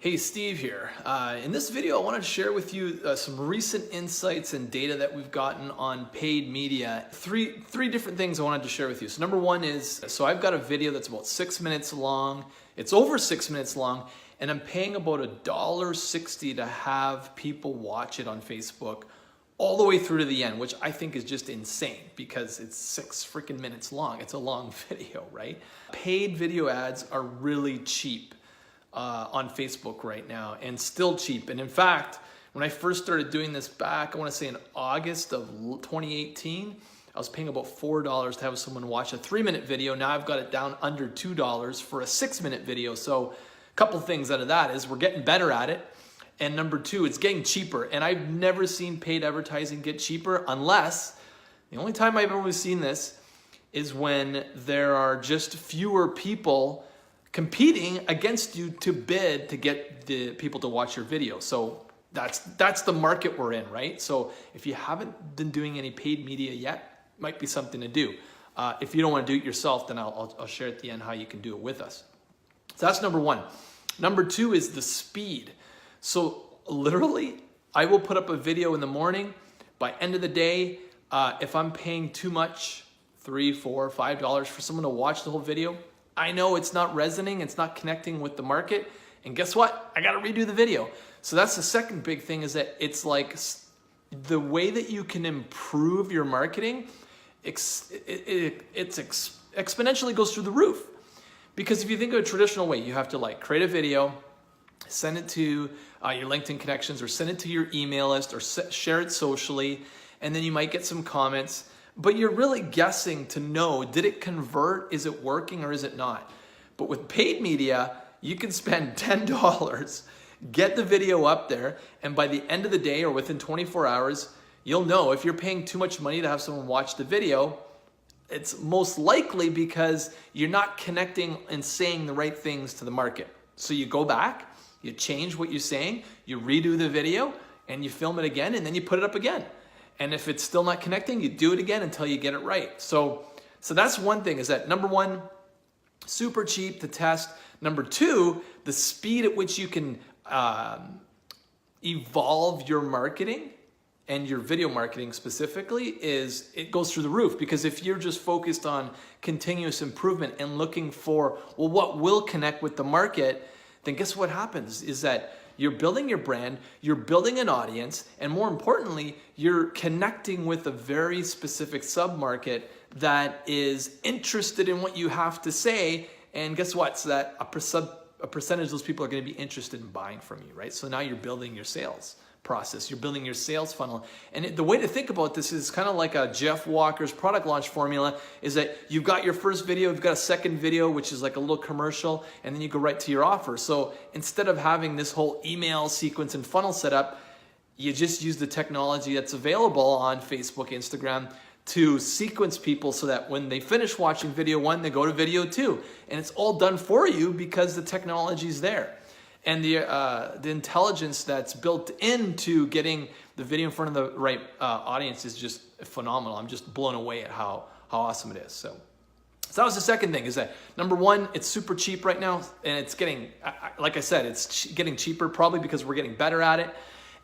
Hey, Steve here. In this video, I wanted to share with you some recent insights and data that we've gotten on paid media. Three different things I wanted to share with you. So number one is, I've got a video that's about 6 minutes long. It's over 6 minutes long, and I'm paying about $1.60 to have people watch it on Facebook all the way through to the end, which I think is just insane because it's 6 freaking minutes long. It's a long video, right? Paid video ads are really cheap on Facebook right now, and still cheap. And in fact, when I first started doing this back, I want to say in August of 2018, I was paying about $4 to have someone watch a 3-minute video. Now I've got it down under $2 for a 6-minute video. So a couple things out of that is we're getting better at it. And number two, it's getting cheaper. And I've never seen paid advertising get cheaper unless, the only time I've ever seen this is when there are just fewer people competing against you to bid to get the people to watch your video. So that's the market we're in, right? So if you haven't been doing any paid media yet, might be something to do. If you don't want to do it yourself, then I'll share at the end how you can do it with us. So that's number one. Number two is the speed. So literally, I will put up a video in the morning. By end of the day, if I'm paying too much, $3, $4, $5 for someone to watch the whole video, I know it's not resonating, it's not connecting with the market, and guess what? I gotta redo the video. So that's the second big thing, is that it's like the way that you can improve your marketing, it's exponentially goes through the roof. Because if you think of a traditional way, you have to like create a video, send it to your LinkedIn connections, or send it to your email list, or share it socially, and then you might get some comments. But you're really guessing to know, did it convert? Is it working or is it not? But with paid media, you can spend $10, get the video up there, and by the end of the day or within 24 hours, you'll know if you're paying too much money to have someone watch the video, it's most likely because you're not connecting and saying the right things to the market. So you go back, you change what you're saying, you redo the video, and you film it again, and then you put it up again. And if it's still not connecting, you do it again until you get it right. So that's one thing, is that number one, super cheap to test. Number two, the speed at which you can evolve your marketing and your video marketing specifically it goes through the roof. Because if you're just focused on continuous improvement and looking for, well, what will connect with the market, then guess what happens is that you're building your brand, you're building an audience, and more importantly, you're connecting with a very specific sub-market that is interested in what you have to say. And guess what? So that a percentage of those people are going to be interested in buying from you, right? So now you're building your sales process, you're building your sales funnel. And the way to think about this is kind of like a Jeff Walker's product launch formula, is that you've got your first video, you've got a second video, which is like a little commercial, and then you go right to your offer. So instead of having this whole email sequence and funnel set up, you just use the technology that's available on Facebook, Instagram, to sequence people so that when they finish watching video one, they go to video two. And it's all done for you because the technology's there. And the intelligence that's built into getting the video in front of the right audience is just phenomenal. I'm just blown away at how awesome it is. So that was the second thing, is that number one, it's super cheap right now, and it's getting, like I said, it's getting cheaper probably because we're getting better at it.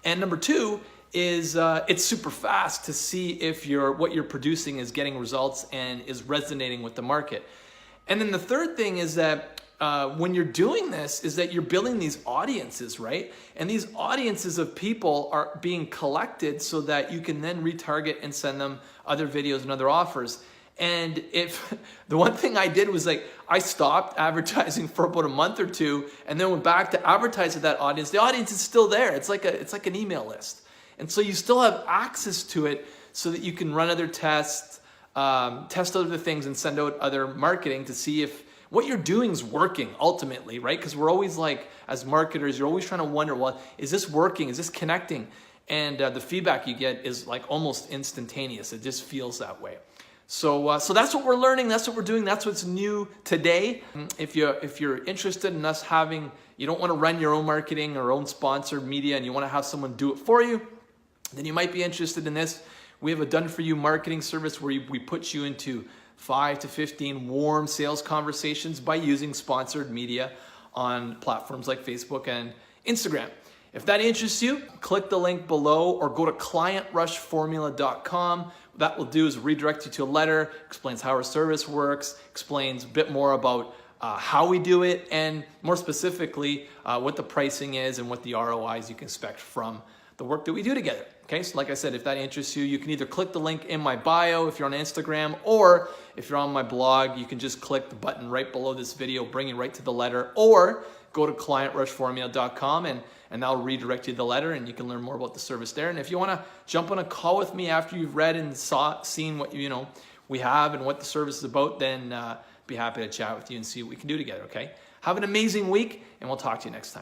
And number two is it's super fast to see if what you're producing is getting results and is resonating with the market. And then the third thing is that when you're doing this, is that you're building these audiences, right? And these audiences of people are being collected so that you can then retarget and send them other videos and other offers. And if the one thing I did was I stopped advertising for about a month or two, and then went back to advertise to that audience. The audience is still there. It's like an email list. And so you still have access to it so that you can run other tests, test other things, and send out other marketing to see if what you're doing is working ultimately, right? Because we're always as marketers, you're always trying to wonder, well, is this working? Is this connecting? And the feedback you get is almost instantaneous. It just feels that way. So that's what we're learning. That's what we're doing. That's what's new today. If you're interested in us you don't want to run your own marketing or own sponsored media, and you want to have someone do it for you, then you might be interested in this. We have a done-for-you marketing service where we put you into 5 to 15 warm sales conversations by using sponsored media on platforms like Facebook and Instagram. If that interests you, click the link below or go to clientrushformula.com. What that will do is redirect you to a letter, explains how our service works, explains a bit more about how we do it, and more specifically, what the pricing is and what the ROIs you can expect from the work that we do together. Okay, so like I said, if that interests you, you can either click the link in my bio if you're on Instagram, or if you're on my blog, you can just click the button right below this video, bring you right to the letter, or go to clientrushformula.com and that'll redirect you to the letter and you can learn more about the service there. And if you want to jump on a call with me after you've read and seen what we have and what the service is about, then be happy to chat with you and see what we can do together, okay? Have an amazing week, and we'll talk to you next time.